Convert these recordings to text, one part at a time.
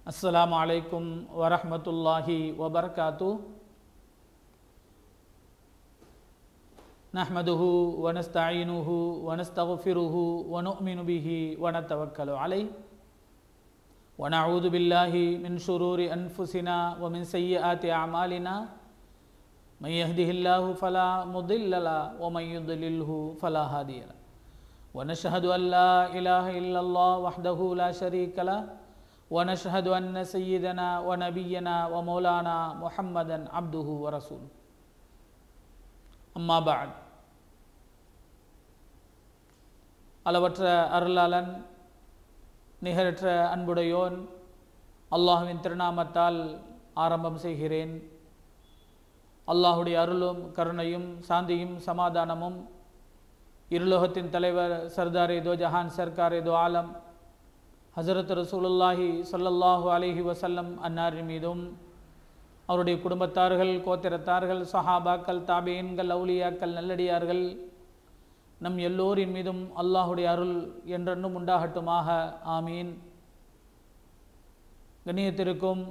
अस्सलामु अलैकुम वरहमतुल्लाहि वबरकातुहु नहमदुहु व नस्तईनुहु व नस्तगफिरुहु व नुअ्मिनु बिहि व नतवक्कलु अलैहि व नऊज़ु बिल्लाहि मिन शुरूरि अनफुसिना व मिन सय्यिआति अअमालिना मन यहदिहिल्लाहु फला मुदिल्ल लहु व मन युद्लिल्हु फला हादिय लहु व नशहदु अन ला इलाहा इल्लल्लाह वहदहु ला शरीका लहु ونشهد أن سيدنا ونبينا ومولانا محمدا عبده ورسوله أما بعد அளவற்ற அருளாளன் நிகரற்ற அன்புடையோன் அல்லாஹ்வின் திருநாமத்தால் ஆரம்பம் செய்கிறேன். அல்லாஹுடைய அருளும் கருணையும் சாந்தியும் சமாதானமும் இருலோகத்தின் தலைவர் சர்தாரே தோ ஜஹான் சர்க்காரே தோ ஆலம் ஹஸரத் ரசூலுல்லாஹி ஸல்லல்லாஹு அலைஹி வஸல்லம் அன்னாரின் மீதும் அவருடைய குடும்பத்தார்கள், கோத்திரத்தார்கள், சஹாபாக்கள், தாபீன்கள், அவுலியாக்கள், நல்லடியார்கள் நம் எல்லோரின் மீதும் அல்லாஹுடைய அருள் என்றென்றும் உண்டாகட்டுமாக. ஆமீன். கண்ணியத்திற்கும்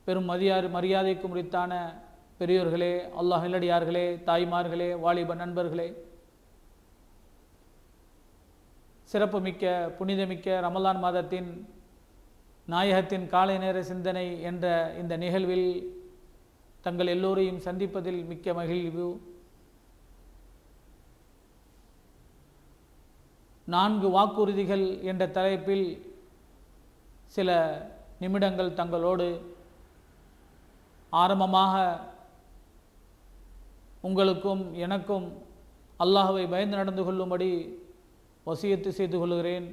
பெரும் மரியாதைக்கும் உரித்தான பெரியோர்களே, அல்லாஹ் நல்லடியார்களே, தாய்மார்களே, வாலிப நண்பர்களே, சிறப்புமிக்க புனிதமிக்க ரமலான் மாதத்தின் நாயகத்தின் காலை நேர சிந்தனை என்ற இந்த நிகழ்வில் தங்கள் எல்லோரையும் சந்திப்பதில் மிக்க மகிழ்வு. 4 வாக்குறுதிகள் என்ற தலைப்பில் சில நிமிடங்கள் தங்களோடு ஆரம்பமாக உங்களுக்கும் எனக்கும் அல்லாஹ்வை பயந்து நடந்து கொள்ளும்படி வசியத்து செய்து கொள்கிறேன்.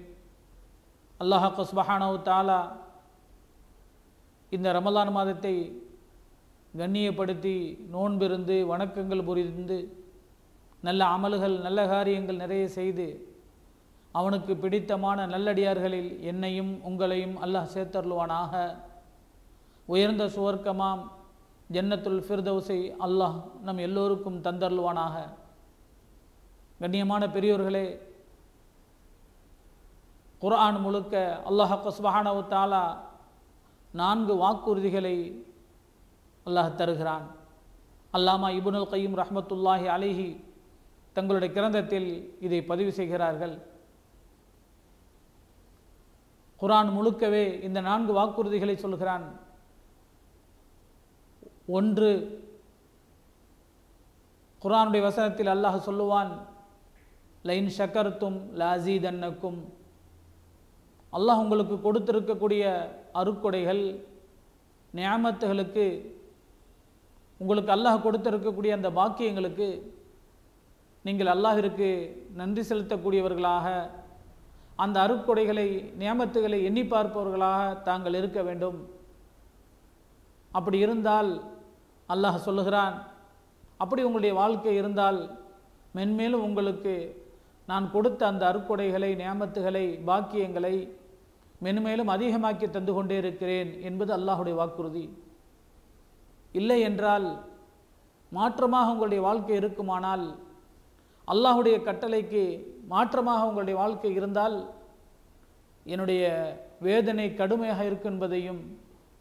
அல்லாஹ் சுப்ஹானஹு தஆலா இந்த ரமலான் மாதத்தை கண்ணியப்படுத்தி நோன்பிருந்து வணக்கங்கள் புரிந்து நல்ல அமல்கள் நல்ல காரியங்கள் நிறைய செய்து அவனுக்கு பிடித்தமான நல்லடியார்களில் என்னையும் உங்களையும் அல்லாஹ் சேர்த்தருள்வானாக. உயர்ந்த சுவர்க்கமாம் ஜன்னத்துல் ஃபிர்தௌஸை அல்லாஹ் நம் எல்லோருக்கும் தந்தருள்வானாக. கண்ணியமான பெரியோர்களே, குர்ஆன் முழுக்க அல்லாஹ் சுப்ஹானஹு தஆலா 4 வாக்குறுதிகளை அல்லாஹ் தருகிறான். அல்லாமா இப்னுல் கய்யிம் ரஹ்மத்துல்லாஹி அலைஹி தங்களுடைய கிரந்தத்தில் இதை பதிவு செய்கிறார்கள். குர்ஆன் முழுக்கவே இந்த 4 வாக்குறுதிகளை சொல்கிறான். 1, குர்ஆனுடைய வசனத்தில் அல்லாஹ் சொல்லுவான், லைன் ஷக்கர்தும் லஅஸீதன்னக்கும். அல்லாஹ் உங்களுக்கு கொடுத்திருக்கக்கூடிய அருட்கொடைகள் நியாமத்துகளுக்கு, உங்களுக்கு அல்லாஹ் கொடுத்திருக்கக்கூடிய அந்த பாக்கியங்களுக்கு நீங்கள் அல்லாஹ்விற்கு நன்றி செலுத்தக்கூடியவர்களாக, அந்த அருட்கொடைகளை நியாமத்துகளை எண்ணி பார்ப்பவர்களாக தாங்கள் இருக்க வேண்டும். அப்படி இருந்தால் அல்லாஹ் சொல்லுகிறான், அப்படி உங்களுடைய வாழ்க்கை இருந்தால் மென்மேலும் உங்களுக்கு நான் கொடுத்த அந்த அருட்கொடைகளை, நியாமத்துகளை, பாக்கியங்களை மென்மேலும் அதிகமாக்கி தந்து கொண்டே இருக்கிறேன் என்பது அல்லாஹுடைய வாக்குறுதி. இல்லை என்றால், மாற்றமாக உங்களுடைய வாழ்க்கை இருக்குமானால், அல்லாஹுடைய கட்டளைக்கு மாற்றமாக உங்களுடைய வாழ்க்கை இருந்தால் என்னுடைய வேதனை கடுமையாக இருக்கும் என்பதையும்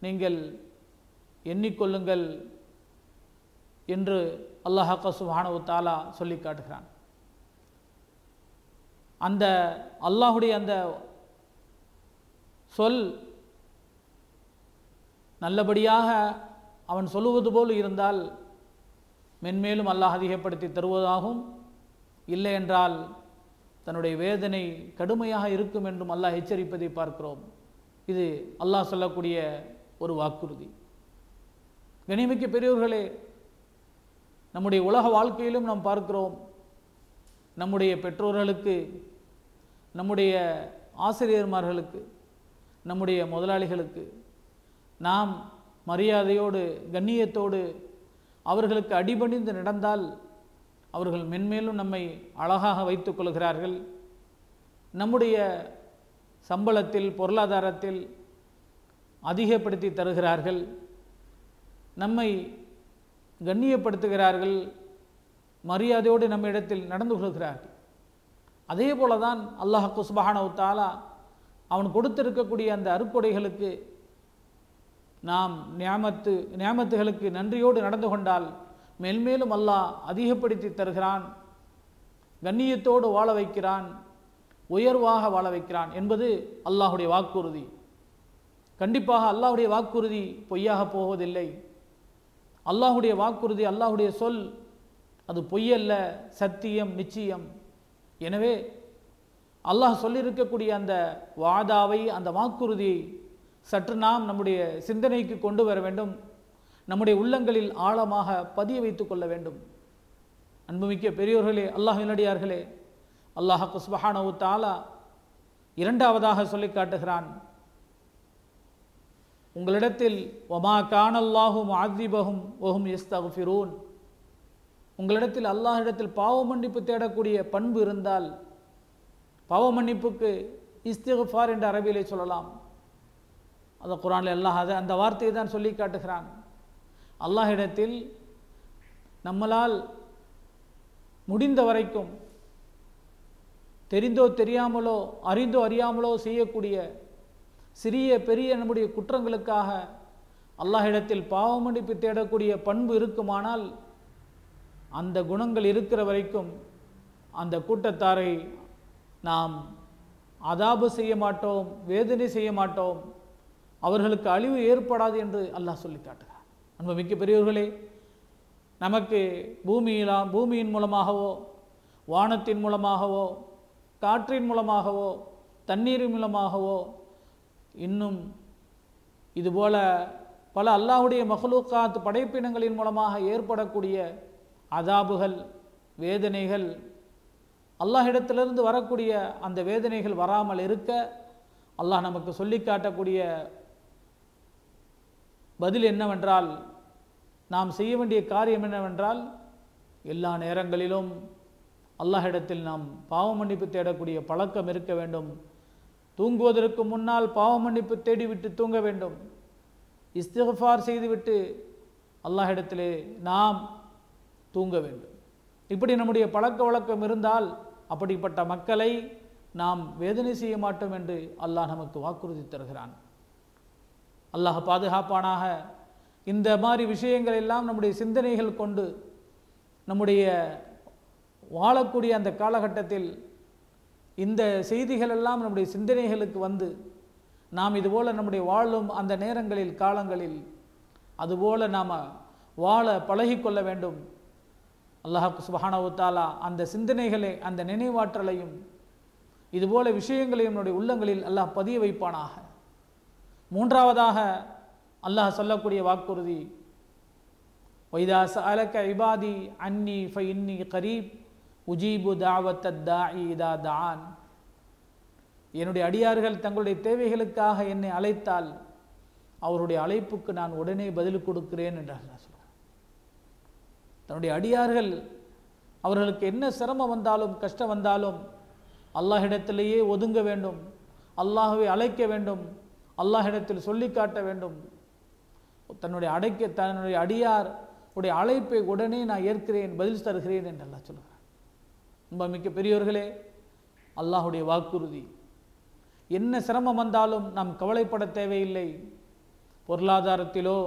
நீங்கள் எண்ணிக்கொள்ளுங்கள் என்று அல்லாஹ் சுப்ஹானஹு தஆலா சொல்லி காட்டுகிறான். அந்த அல்லாஹுடைய அந்த சொல் நல்லபடியாக அவன் சொல்லுவது போல் இருந்தால் மென்மேலும் அல்லாஹ் அதிகப்படுத்தி தருவதாகவும், இல்லை என்றால் தன்னுடைய வேதனை கடுமையாக இருக்கும் என்றும் அல்லாஹ் எச்சரிப்பதை பார்க்கிறோம். இது அல்லாஹ் சொல்லக்கூடிய ஒரு வாக்குறுதி. கண்ணியமிக்க பெரியோர்களே, நம்முடைய உலக வாழ்க்கையிலும் நாம் பார்க்கிறோம், நம்முடைய பெற்றோர்களுக்கு, நம்முடைய ஆசிரியர்மார்களுக்கு, நம்முடைய முதலாளிகளுக்கு நாம் மரியாதையோடு கண்ணியத்தோடு அவர்களுக்கு அடிபணிந்து நடந்தால் அவர்கள் மென்மேலும் நம்மை அழகாக வைத்துக் கொள்கிறார்கள். நம்முடைய சம்பளத்தில், பொருளாதாரத்தில் அதிகப்படுத்தி தருகிறார்கள், நம்மை கண்ணியப்படுத்துகிறார்கள், மரியாதையோடு நம்ம இடத்தில் நடந்து கொள்கிறார்கள். அதே போல தான் அல்லாஹ் சுப்ஹானஹு தஆலா அவன் கொடுத்திருக்கக்கூடிய அந்த அருட்கொடைகளுக்கு நாம் நியாமத்துகளுக்கு நன்றியோடு நடந்து கொண்டால் மேல்மேலும் அல்லாஹ் அதிகப்படுத்தி தருகிறான், கண்ணியத்தோடு வாழ வைக்கிறான், உயர்வாக வாழ வைக்கிறான் என்பது அல்லாஹுடைய வாக்குறுதி. கண்டிப்பாக அல்லாஹுடைய வாக்குறுதி பொய்யாக போவதில்லை. அல்லாஹுடைய வாக்குறுதி, அல்லாஹுடைய சொல் அது பொய்யல்ல, சத்தியம், நிச்சயம். எனவே அல்லாஹ் சொல்லியிருக்கக்கூடிய அந்த வாதாவை, அந்த வாக்குறுதியை சற்று நாம் நம்முடைய சிந்தனைக்கு கொண்டு வர வேண்டும், நம்முடைய உள்ளங்களில் ஆழமாக பதிய வைத்துக் கொள்ள வேண்டும். அன்புமிக்க பெரியோர்களே, அல்லாஹ்வின் அடியார்களே, அல்லாஹ் சுப்ஹானஹு தஆலா இரண்டாவதாக சொல்லி காட்டுகிறான், உங்களிடத்தில் வமா கானல்லாஹு முஅذிபஹும் வஹும் யஸ்தக்ஃபிரூன், உங்களிடத்தில் அல்லாஹ்விடத்தில் பாவ மன்னிப்பு தேடக்கூடிய பண்பு இருந்தால், பாவ மன்னிப்புக்கு இஸ்திக்ஃபார் என்ற அரபியிலே சொல்லலாம். அது குர்ஆனில் அல்லாஹ் அந்த வார்த்தையை தான் சொல்லி காட்டுகிறான். அல்லாஹ்விடத்தில் நம்மளால் முடிந்த வரைக்கும் தெரிந்தோ தெரியாமலோ, அறிந்தோ அறியாமலோ செய்யக்கூடிய சிறிய பெரிய நம்முடைய குற்றங்களுக்காக அல்லாஹ்விடத்தில் பாவ மன்னிப்பு தேடக்கூடிய பண்பு இருக்குமானால், அந்த குணங்கள் இருக்கிற வரைக்கும் அந்த கூட்டத்தாரை நாம் அதாபு செய்ய மாட்டோம், வேதனை செய்ய மாட்டோம், அவர்களுக்கு அழிவு ஏற்படாது என்று அல்லாஹ் சொல்லி காட்டுகிறார். அன்புமிக்க பெரியவர்களே, நமக்கு பூமியின் மூலமாகவோ, வானத்தின் மூலமாகவோ, காற்றின் மூலமாகவோ, தண்ணீரின் மூலமாகவோ, இன்னும் இதுபோல பல அல்லாஹ்வுடைய மக்லூக்காத் படைப்பினங்களின் மூலமாக ஏற்படக்கூடிய அதாபுகள், வேதனைகள், அல்லாஹ்விடத்திலிருந்து வரக்கூடிய அந்த வேதனைகள் வராமல் இருக்க அல்லாஹ் நமக்கு சொல்லி காட்டக்கூடிய பதில் என்னவென்றால், நாம் செய்ய வேண்டிய காரியம் என்னவென்றால், எல்லா நேரங்களிலும் அல்லாஹ்விடத்தில் நாம் பாவ மன்னிப்பு தேடக்கூடிய பழக்கம் இருக்க வேண்டும். தூங்குவதற்கு முன்னால் பாவ மன்னிப்பு தேடிவிட்டு தூங்க வேண்டும். இஸ்திக்ஃபார் செய்துவிட்டு அல்லாஹ்விடத்திலே நாம் தூங்க வேண்டும். இப்படி நம்முடைய பழக்க வழக்கம் இருந்தால் அப்படிப்பட்ட மக்களை நாம் வேதனை செய்ய மாட்டோம் என்று அல்லாஹ் நமக்கு வாக்குறுதி தருகிறான். அல்லாஹ் பாதுகாப்பானாக. இந்த மாதிரி விஷயங்கள் எல்லாம் நம்முடைய சிந்தனைகள் கொண்டு நம்முடைய வாழக்கூடிய அந்த காலகட்டத்தில் இந்த செய்திகள் எல்லாம் நம்முடைய சிந்தனைகளுக்கு வந்து நாம் இதுபோல் நம்முடைய வாழும் அந்த நேரங்களில், காலங்களில் அதுபோல் நாம் வாழ பழகிக்கொள்ள வேண்டும். அல்லாஹ் சுப்ஹானஹு தஆலா அந்த சிந்தனைகளை, அந்த நினைவாற்றலையும் இதுபோல விஷயங்களையும் நம்முடைய உள்ளங்களில் அல்லாஹ் பதிய வைப்பானாக. மூன்றாவதாக அல்லாஹ் சொல்லக்கூடிய வாக்குறுதி, வைதா சஅலக இபாதி அன்னி ஃபஇன்னி கரீப் உஜீபு தஅவத்தத் தாஇ இதா தஆன், என்னுடைய அடியார்கள் தங்களுடைய தேவைகளுக்காக என்னை அழைத்தால் அவருடைய அழைப்புக்கு நான் உடனே பதில் கொடுக்கிறேன் என்று அல்லாஹ் சொல்கிறார். தன்னுடைய அடியார்கள் அவர்களுக்கு என்ன சிரமம் வந்தாலும், கஷ்டம் வந்தாலும் அல்லாஹ்விடத்திலேயே ஒதுங்க வேண்டும், அல்லாஹ்வை அழைக்க வேண்டும், அல்லாஹ்விடத்தில் சொல்லி காட்ட வேண்டும். தன்னுடைய அடியார் உடைய அழைப்பை உடனே நான் ஏற்கிறேன், பதில் தருகிறேன் என்று அல்லாஹ் சொல்கிறார். ரொம்ப மிக்க பெரியோர்களே, அல்லாஹுடைய வாக்குறுதி. என்ன சிரமம் வந்தாலும் நாம் கவலைப்பட தேவையில்லை. பொருளாதாரத்திலோ,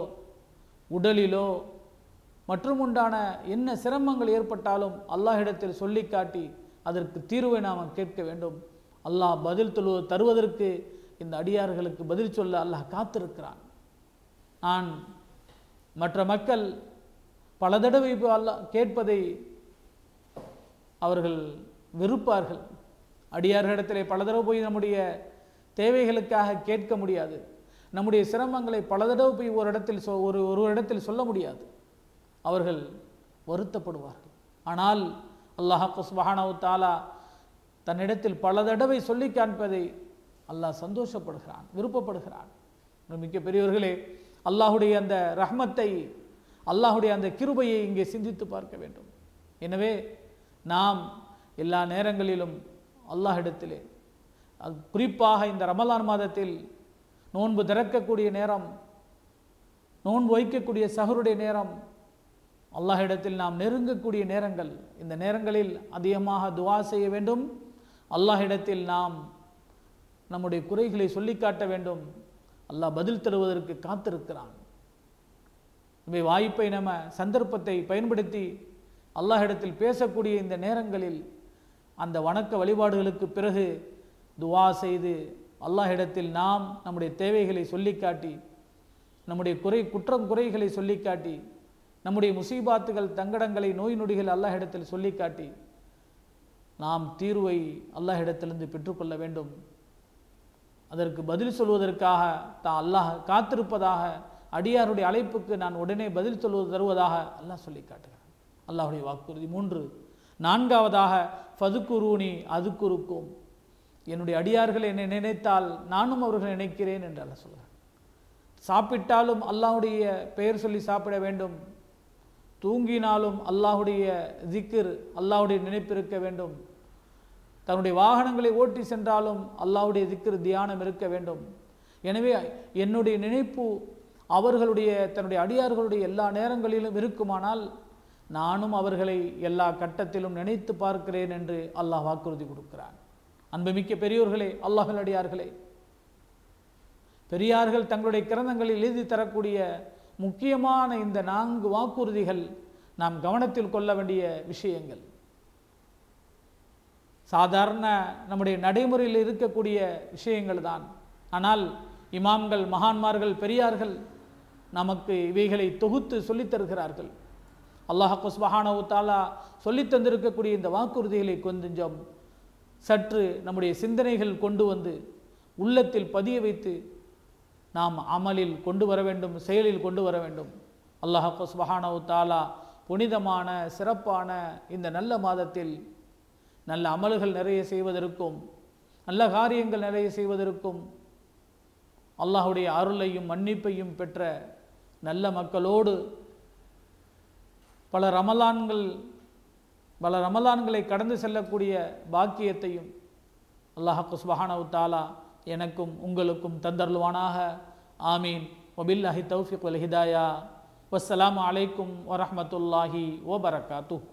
உடலிலோ மற்றும் உண்டான என்ன சிரமங்கள் ஏற்பட்டாலும் அல்லாஹ்விடத்தில் சொல்லி காட்டி அதற்கு தீர்வை நாம் கேட்க வேண்டும். அல்லாஹ் பதில் தருவதற்கு இந்த அடியார்களுக்கு பதில் சொல்ல அல்லாஹ் காத்திருக்கிறான். நான் மற்ற மக்கள் பல தடவை அல்லாஹ் கேட்பதை அவர்கள் வெறுப்பார்கள். அடியார்களிடத்திலே பல தடவை போய் நம்முடைய தேவைகளுக்காக கேட்க முடியாது. நம்முடைய சிரமங்களை பல தடவை போய் ஒரு இடத்தில் சொல்ல முடியாது. அவர்கள் வருத்தப்படுவார்கள். ஆனால் அல்லாஹ் சுப்ஹானஹு தஆலா தன்னிடத்தில் பல தடவை சொல்லி காண்பதை அல்லாஹ் சந்தோஷப்படுகிறான், விருப்பப்படுகிறான். மிக்க பெரியவர்களே, அல்லாஹுடைய அந்த ரஹ்மத்தை, அல்லாஹுடைய அந்த கிருபையை இங்கே சிந்தித்து பார்க்க வேண்டும். எனவே நாம் எல்லா நேரங்களிலும் அல்லாஹ்விடத்திலே, அது குறிப்பாக இந்த ரமலான் மாதத்தில் நோன்பு திறக்கக்கூடிய நேரம், நோன்பு வைக்கக்கூடிய சஹருடைய நேரம், அல்லாஹ்விடத்தில் நாம் நெருங்கக்கூடிய நேரங்கள், இந்த நேரங்களில் அதிகமாக துஆ செய்ய வேண்டும். அல்லாஹ்விடத்தில் நாம் நம்முடைய குறைகளை சொல்லி காட்ட வேண்டும். அல்லாஹ் பதில் தருவதற்கு காத்திருக்கிறான். இவை வாய்ப்பை நம்ம சந்தர்ப்பத்தை பயன்படுத்தி அல்லாஹ்விடத்தில் பேசக்கூடிய இந்த நேரங்களில் அந்த வணக்க வழிபாடுகளுக்கு பிறகு துவா செய்து அல்லாஹ்விடத்தில் நாம் நம்முடைய தேவைகளை சொல்லிக்காட்டி, நம்முடைய குற்றம் குறைகளை சொல்லிக்காட்டி, நம்முடைய முசீபாத்துகள் தங்கடங்களை நோய் நொடிகள் அல்லாஹ்விடத்தில் சொல்லிக்காட்டி நாம் தீர்வை அல்லாஹ்விடத்திலிருந்து பெற்றுக்கொள்ள வேண்டும். அதற்கு பதில் சொல்வதற்காக தான் அல்லாஹ் காத்திருப்பதாக, அடியாருடைய அழைப்புக்கு நான் உடனே பதில் தருவதாக அல்லாஹ் சொல்லி காட்டுகிறான். அல்லாஹுடைய வாக்குறுதி 3. 4வதாக ஃபதுக்குரூனி அதுக்குருக்கும், என்னுடைய அடியார்கள் என்னை நினைத்தால் நானும் அவர்கள் நினைக்கிறேன் என்று அல்லாஹ் சொல்கிறான். சாப்பிட்டாலும் அல்லாஹுடைய பெயர் சொல்லி சாப்பிட வேண்டும், தூங்கினாலும் அல்லாஹுடைய திக்ர் அல்லாஹுடைய நினைப்பு இருக்க வேண்டும், தன்னுடைய வாகனங்களை ஓட்டி சென்றாலும் அல்லாஹுடைய திக்ர் தியானம் இருக்க வேண்டும். எனவே என்னுடைய நினைப்பு அவர்களுடைய தன்னுடைய அடியார்களுடைய எல்லா நேரங்களிலும் இருக்குமானால் நானும் அவர்களை எல்லா கட்டத்திலும் நினைத்து பார்க்கிறேன் என்று அல்லாஹ் வாக்குறுதி கொடுக்கிறான். அன்புமிக்க பெரியோர்களே, அல்லாஹ்வின் அடியார்களே, பெரியார்கள் தங்களுடைய கிரந்தங்களில் எழுதி தரக்கூடிய முக்கியமான இந்த 4 வாக்குறுதிகள் நாம் கவனத்தில் கொள்ள வேண்டிய விஷயங்கள். சாதாரண நம்முடைய நடைமுறையில் இருக்கக்கூடிய விஷயங்கள் தான். ஆனால் இமாம்கள், மகான்மார்கள், பெரியார்கள் நமக்கு இவைகளை தொகுத்து சொல்லித் தருகிறார்கள். அல்லாஹ் சுப்ஹானஹு வ தஆலா சொல்லித் தந்திருக்கக்கூடிய இந்த வாக்குறுதிகளை கொஞ்சம் சற்று நம்முடைய சிந்தனைகள் கொண்டு வந்து உள்ளத்தில் பதிய வைத்து நாம் அமலில் கொண்டு வர வேண்டும், செயலில் கொண்டு வர வேண்டும். அல்லாஹ் சுப்ஹானஹு வ தஆலா புனிதமான சிறப்பான இந்த நல்ல மாதத்தில் நல்ல அமல்கள் நிறைய செய்வதற்கும் நல்ல காரியங்கள் நிறைய செய்வதற்கும் அல்லாஹுடைய அருளையும் மன்னிப்பையும் பெற்ற நல்ல மக்களோடு பல ரமலான்களை கடந்து செல்லக்கூடிய பாக்கியத்தையும் அல்லாஹ் சுப்ஹானஹு வ தஆலா எனக்கும் உங்களுக்கும் தந்தருள்வானாக. ஆமீன். வபில்லாஹி தௌஃபீக் வல் ஹிதாயா. வஸ்ஸலாமு அலைக்கும் வரஹ்மத்துல்லாஹி வபரகாத்துஹு.